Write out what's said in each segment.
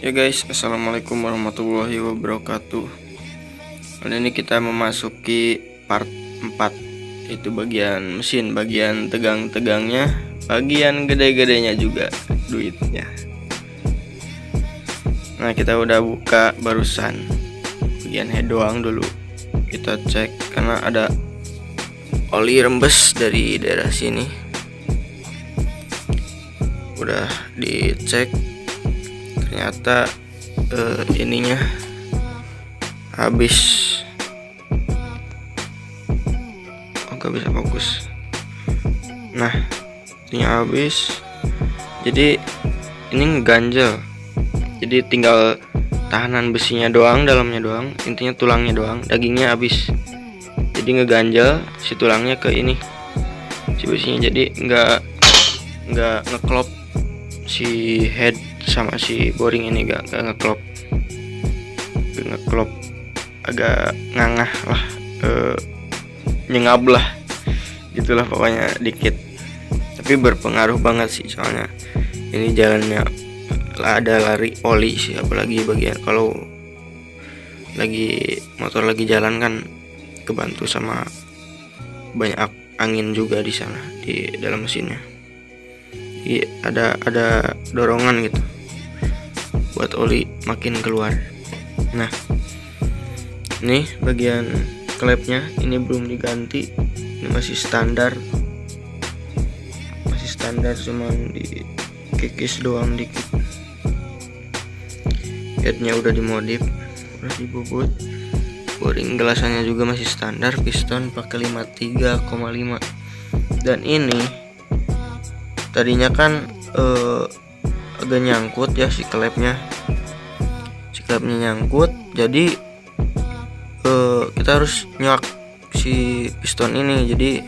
Ya guys, assalamualaikum warahmatullahi wabarakatuh. Kali ini kita memasuki part 4, itu bagian mesin, bagian tegang-tegangnya, bagian gede-gedenya juga duitnya. Nah, kita udah buka barusan bagian head doang dulu. Kita cek karena ada oli rembes dari daerah sini. Udah dicek, ternyata ininya habis. Gak bisa fokus. Nah, ininya habis. Jadi ini ngeganjel. Jadi tinggal tahanan besinya doang, dalamnya doang, intinya tulangnya doang, dagingnya habis. Jadi ngeganjel si tulangnya ke ini, si besinya. Jadi nggak ngeklop si head sama si boring ini, gak ngeklop, agak ngangah lah, nyengab lah, gitulah pokoknya dikit. Tapi berpengaruh banget sih, soalnya ini jalannya ada lari oli sih, apalagi bagian kalau lagi motor lagi jalan kan kebantu sama banyak angin juga di sana di dalam mesinnya. Jadi ada dorongan gitu buat oli makin keluar. Nah, ini bagian klepnya ini belum diganti, ini masih standar, cuman di kikis doang dikit. Headnya udah dimodif, udah dibobot. Boring gelasannya juga masih standar, piston pakai 53,5. Dan ini tadinya kan agak nyangkut ya si klepnya nyangkut, jadi kita harus nyuak si piston ini. Jadi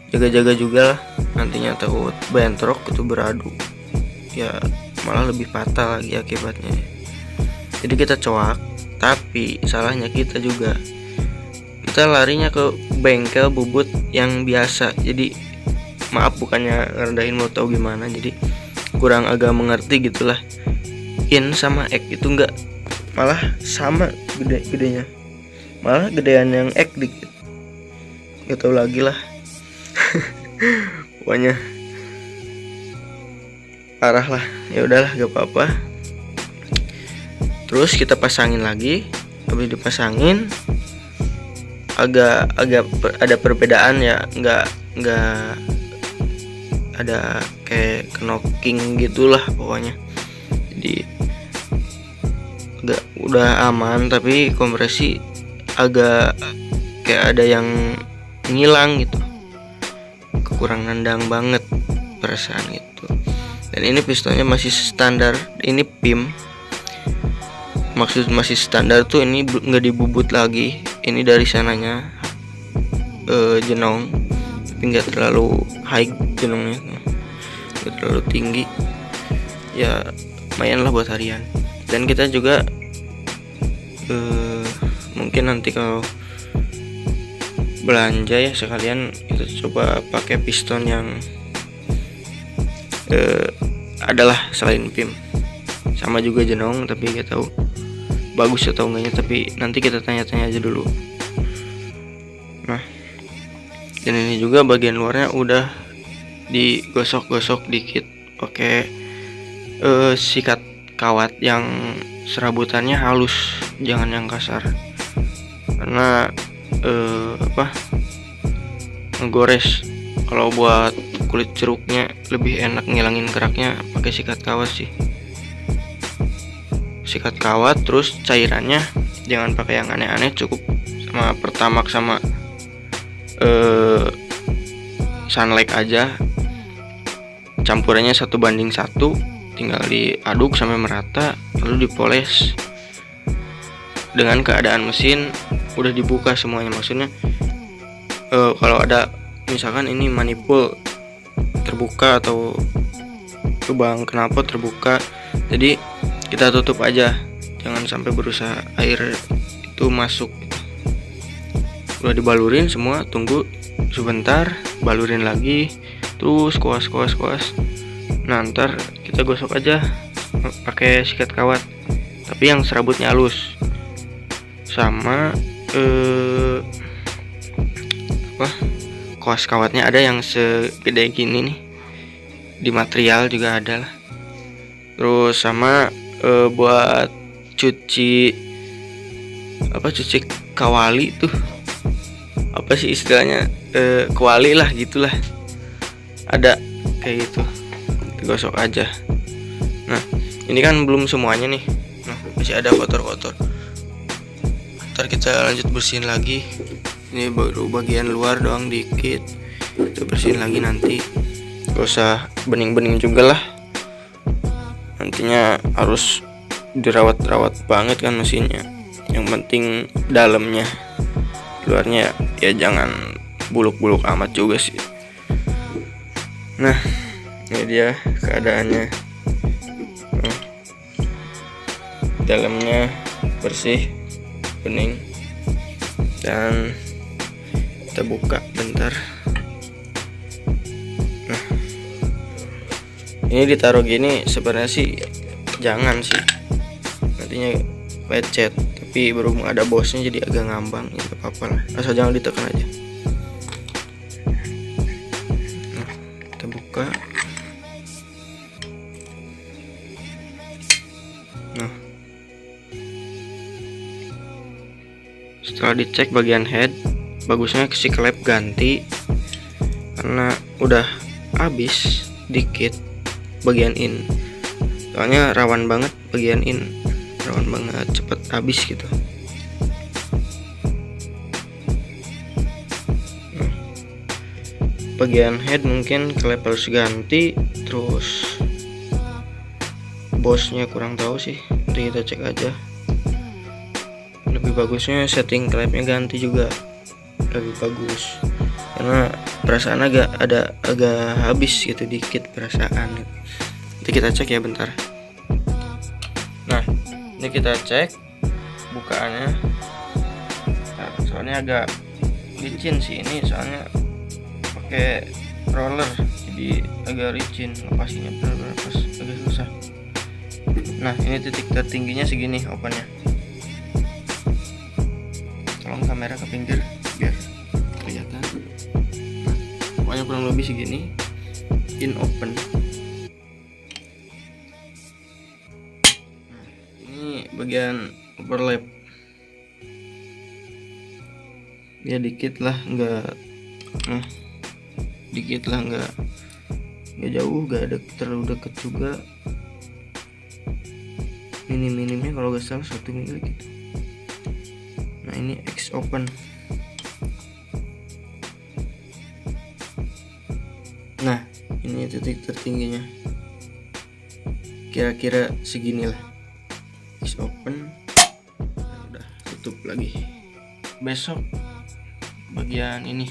jaga-jaga juga lah, nantinya takut bentrok itu beradu ya, malah lebih fatal lagi akibatnya. Jadi kita coak, tapi salahnya kita juga, kita larinya ke bengkel bubut yang biasa. Jadi maaf, bukannya ngerendahin, mau tahu gimana, jadi kurang agak mengerti gitulah. In sama ek itu enggak, malah sama gedenya, malah gedean yang ek dikit, gak tahu lagi lah. Pokoknya parah lah. Ya udahlah, gak apa-apa. Terus kita pasangin lagi. Habis dipasangin agak ada perbedaan ya, nggak ada kayak knocking gitulah pokoknya. Jadi udah aman, tapi kompresi agak kayak ada yang ngilang gitu, kurang nendang banget perasaan gitu. Dan ini pistonnya masih standar, ini PIM. Maksud masih standar tuh ini nggak dibubut lagi. Ini dari sananya jenong, tapi nggak terlalu high jenongnya, nggak terlalu tinggi. Ya lumayan lah buat harian. Dan kita juga mungkin nanti kalau belanja ya sekalian kita coba pakai piston yang adalah selain PIM, sama juga jenong, tapi gak tahu bagus atau enggaknya, tapi nanti kita tanya-tanya aja dulu. Nah, dan ini juga bagian luarnya udah digosok-gosok dikit pakai sikat kawat yang serabutannya halus, jangan yang kasar, karena ngegores. Kalau buat kulit jeruknya lebih enak ngilangin keraknya pakai sikat kawat sih. Sikat kawat, terus cairannya jangan pakai yang aneh-aneh, cukup sama Pertamax sama Sunlight aja. Campurannya 1:1, tinggal diaduk sampai merata, lalu dipoles. Dengan keadaan mesin udah dibuka semuanya, maksudnya kalau ada misalkan ini manipul terbuka atau lubang knalpot terbuka, jadi kita tutup aja, jangan sampai berusaha air itu masuk. Udah dibalurin semua, tunggu sebentar, balurin lagi, terus kuas. Nah, ntar kita gosok aja pakai sikat kawat, tapi yang serabutnya halus. Sama kaos kawatnya ada yang segede gini nih, di material juga ada lah. Terus sama buat cuci kawali tuh, apa sih istilahnya, kuali lah gitulah, ada kayak gitu, digosok aja. Nah ini kan belum semuanya nih, nah masih ada kotor-kotor, ntar kita lanjut bersihin lagi. Ini baru bagian luar doang dikit, kita bersihin lagi nanti. Gak usah bening-bening juga lah, nantinya harus dirawat-rawat banget kan mesinnya. Yang penting dalamnya, luarnya ya jangan buluk-buluk amat juga sih. Nah ini dia keadaannya. Dalamnya bersih, bening, dan kita buka bentar. Nah ini ditaruh gini sebenarnya sih jangan sih, nantinya lecet, tapi berhubung ada bosnya jadi agak ngambang, ya gak apa-apa lah, asal jangan ditekan aja. Nah kita buka. Nah setelah dicek bagian head, bagusnya si klep ganti, karena udah habis dikit bagian in, soalnya rawan banget bagian in, rawan banget cepet habis gitu. Bagian head mungkin klep harus ganti, terus bosnya kurang tahu sih, nanti kita cek aja. Lebih bagusnya setting klepnya ganti juga lebih bagus, karena perasaan agak habis gitu, dikit perasaan gitu. Nanti kita cek ya bentar. Nah ini kita cek bukaannya. Nah, soalnya agak licin sih ini, soalnya pakai roller jadi agak licin, lepasnya bener-bener pas agak susah. Nah ini titik tertingginya segini opennya, tolong kamera ke pinggir biar kelihatan. Nah pokoknya kurang lebih segini in open. Nah ini bagian overlap ya, dikit lah, enggak dikit lah, enggak jauh, enggak ada terlalu deket juga. Minimnya kalau gak salah 1 mili gitu. Nah ini X open. Nah ini titik tertingginya, kira-kira segini lah. X open, udah tutup lagi. Besok bagian ini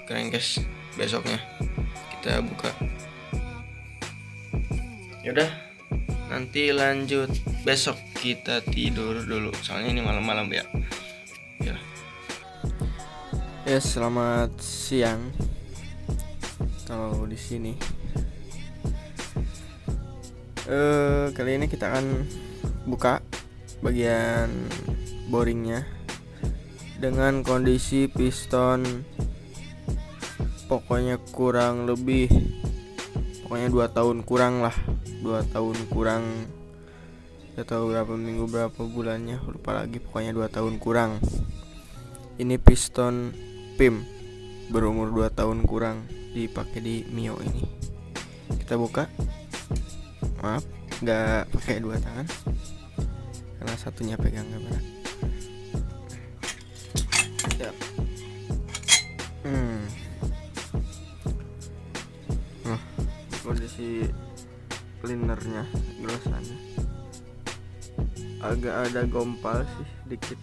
crankcase, besoknya kita buka. Yaudah nanti lanjut besok, kita tidur dulu soalnya ini malam-malam ya. Ya selamat siang kalau di sini. Kali ini kita akan buka bagian boringnya dengan kondisi piston pokoknya 2 tahun kurang lah, 2 tahun kurang, gak tahu berapa minggu berapa bulannya, lupa lagi, pokoknya 2 tahun kurang. Ini piston PIM berumur 2 tahun kurang, dipakai di Mio ini. Kita buka, maaf gak pakai 2 tangan karena satunya pegang kamera. Nah kondisi cleanernya, gelasannya agak ada gompal sih, dikit.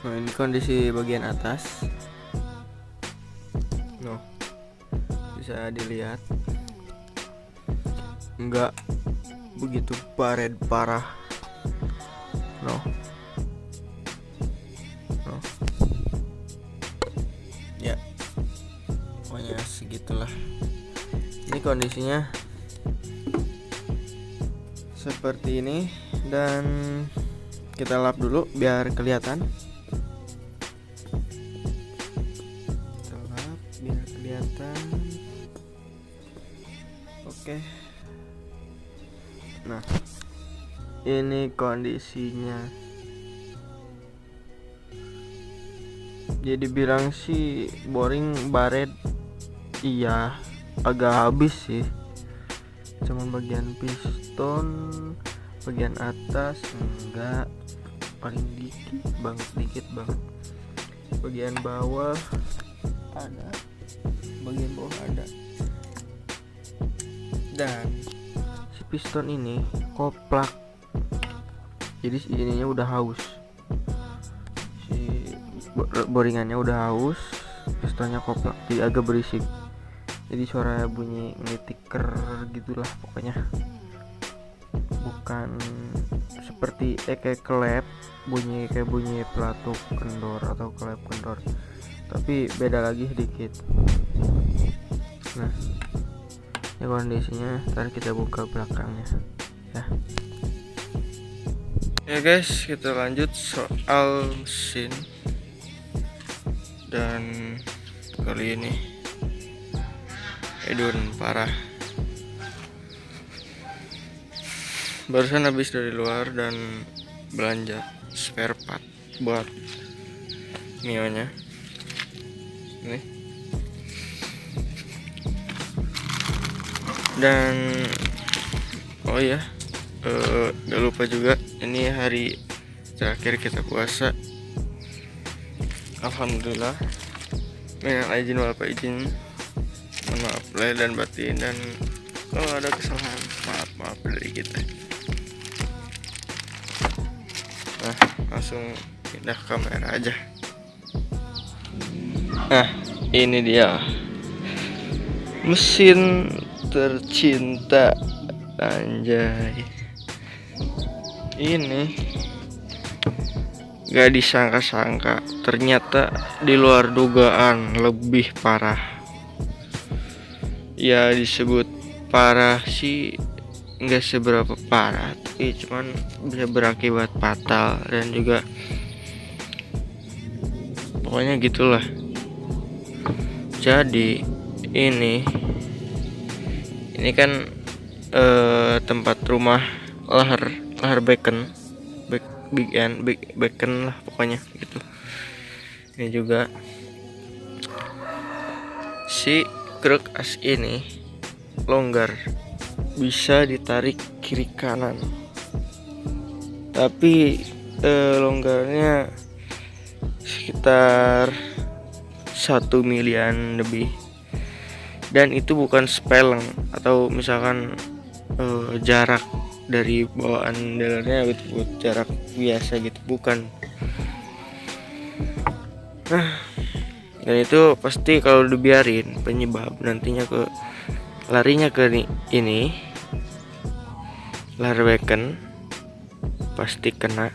Nah ini kondisi bagian atas, bisa dilihat nggak begitu baret parah. Ya alhamdulillah. Ini kondisinya seperti ini, dan kita lap dulu biar kelihatan. Kita lap biar kelihatan. Oke. Nah, ini kondisinya. Jadi bilang sih boring baret, iya agak habis sih. Cuman bagian piston bagian atas enggak, paling dikit banget bagian bawah ada, dan si piston ini koplak, jadi ininya udah haus, si boringannya udah haus, pistonnya koplak, jadi agak berisik, jadi suara bunyi ngetiker gitulah pokoknya. Bukan seperti kayak klep, kayak bunyi pelatuk kendor atau klep kendor, tapi beda lagi sedikit. Nah, ini kondisinya. Ntar kita buka belakangnya ya. Ya guys, kita lanjut soal mesin. Dan kali ini edun parah. Barusan habis dari luar dan belanja spare part buat Mio-nya. Nih. Dan oh ya, gak lupa juga, ini hari terakhir kita puasa. Alhamdulillah. Minal aidin wal faizin. Mohon maaf lahir dan batin, dan kalau ada kesalahan maaf dari kita. Nah, langsung pindah kamera aja. Nah, ini dia mesin tercinta, anjay. Ini gak disangka-sangka, ternyata di luar dugaan lebih parah. Ya disebut parah sih nggak seberapa parah, tapi cuman bisa berakibat fatal, dan juga pokoknya gitulah. Jadi ini kan tempat rumah lahar bacon lah pokoknya gitu. Ini juga si kruk as ini longgar, bisa ditarik kiri kanan, tapi longgarnya sekitar 1 milian lebih, dan itu bukan speleng atau misalkan jarak dari bawaan dalarnya gitu, jarak biasa gitu, bukan. Nah, dan itu pasti kalau dibiarin penyebab nantinya larinya ke ini lahar bacon, pasti kena,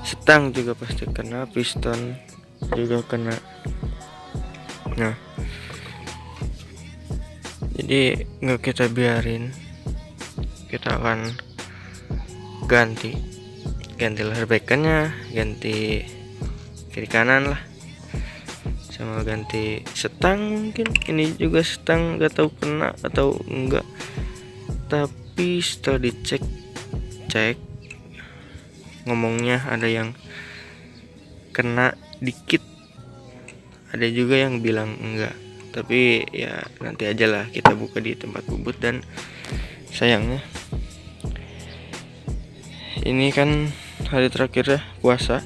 setang juga pasti kena, piston juga kena. Nah, jadi nggak kita biarin, kita akan ganti lahar baconnya, ganti kiri kanan lah, sama ganti setang. Mungkin ini juga setang, gak tahu kena atau enggak, tapi setelah dicek ngomongnya ada yang kena dikit, ada juga yang bilang enggak, tapi ya nanti aja lah kita buka di tempat bubut. Dan sayangnya ini kan hari terakhir ya puasa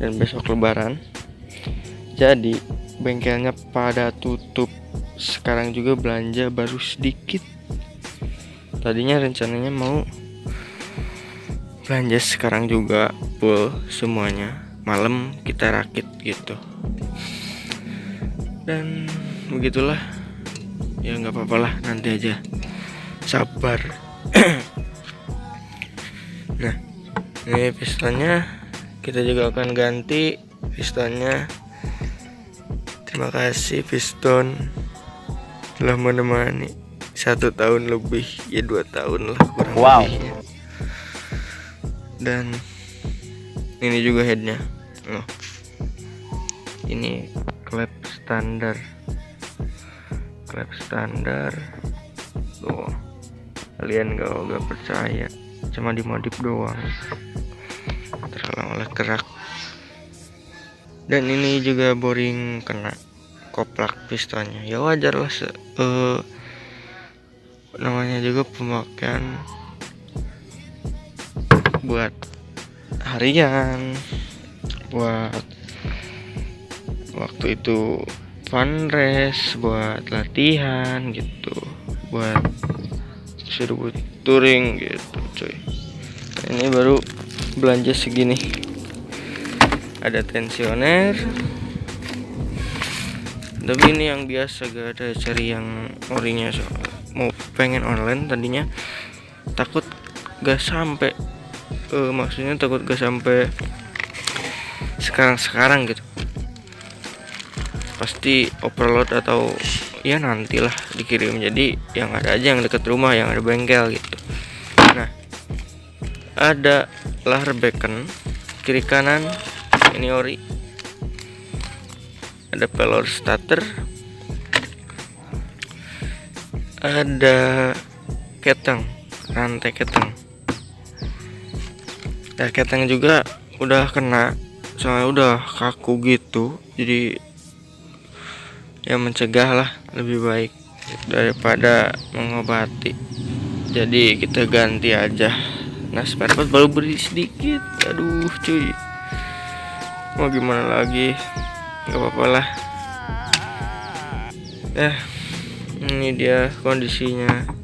dan besok lebaran, jadi bengkelnya pada tutup. Sekarang juga belanja baru sedikit. Tadinya rencananya mau belanja sekarang juga full semuanya, malam kita rakit gitu. Dan begitulah ya, nggak apa-apa lah, nanti aja, sabar. Nah, ini pistonnya kita juga akan ganti pistonnya, Terima kasih Piston telah menemani 1 tahun lebih, ya 2 tahun lah kurang lebihnya. Dan ini juga headnya. Oh, ini klep standar. Tuh, kalian kalau gak percaya cuma dimodif doang, terhalang oleh kerak. Dan ini juga boring kena koplak pistonnya, ya wajar lah. Namanya juga pemakaian buat harian, buat waktu itu fun race, buat latihan gitu, buat suruh touring gitu cuy. Ini baru belanja segini. Ada tensioner, tapi ini yang biasa, gak ada cari yang orinya. Mau pengen online tadinya, takut gak sampai, maksudnya takut gak sampai sekarang gitu, pasti overload atau ya nantilah dikirim. Jadi yang ada aja yang deket rumah, yang ada bengkel gitu. Nah, ada lahar beacon kiri kanan, ini ori. Ada pelor starter, ada keteng, rantai keteng. Dan keteng juga udah kena, soalnya udah kaku gitu. Jadi ya mencegah lah, lebih baik daripada mengobati. Jadi kita ganti aja. Nah, spare part baru beri sedikit. Aduh cuy, mau gimana lagi, nggak apa-apa lah. Ini dia kondisinya.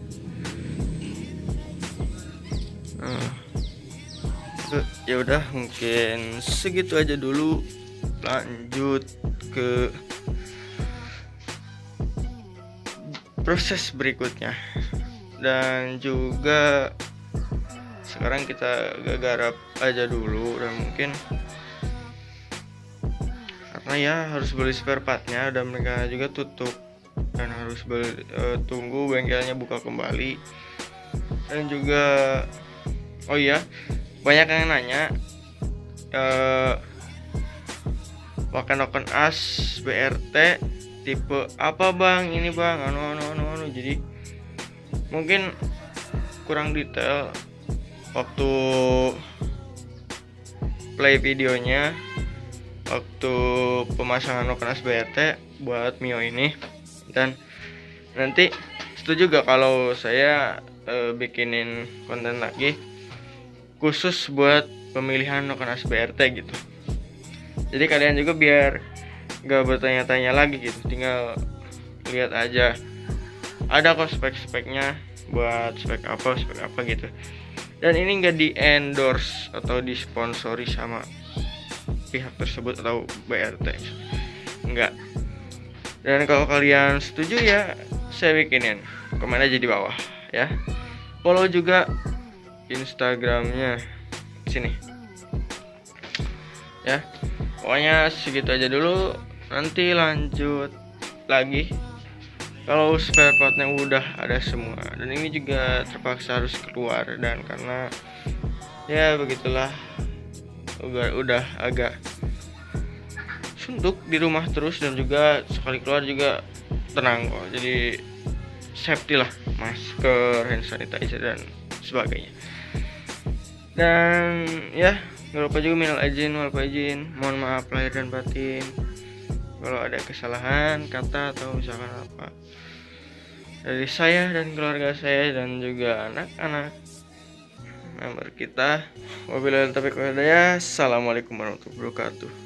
Ya udah, mungkin segitu aja dulu. Lanjut ke proses berikutnya. Dan juga sekarang kita garap aja dulu, dan mungkin karena ya harus beli spare partnya, dan mereka juga tutup, dan harus tunggu bengkelnya buka kembali. Dan juga oh iya, banyak yang nanya wakan as BRT tipe apa bang, ini bang, anu. Jadi mungkin kurang detail waktu play videonya, waktu pemasangan wakan as BRT buat Mio ini. Dan nanti setuju gak kalau saya bikinin konten lagi khusus buat pemilihan wakan as BRT gitu. Jadi kalian juga biar gak bertanya-tanya lagi gitu, tinggal lihat aja. Ada kok spek-speknya, buat spek apa gitu. Dan ini gak di endorse atau disponsori sama pihak tersebut atau BRT, enggak. Dan kalau kalian setuju ya saya bikinin, komen aja di bawah ya. Follow juga Instagramnya sini ya. Pokoknya segitu aja dulu, nanti lanjut lagi kalau spare partnya udah ada semua. Dan ini juga terpaksa harus keluar, dan karena ya begitulah, udah agak suntuk di rumah terus, dan juga sekali keluar juga tenang kok. Jadi safety lah, masker, hand sanitizer dan sebagainya. Dan ya, nggak lupa juga minal aizin wal faizin, mohon maaf lahir dan batin kalau ada kesalahan kata atau misalkan apa dari saya dan keluarga saya dan juga anak-anak member kita. Wabillahi taufiq wal hidayah. Assalamualaikum warahmatullahi wabarakatuh.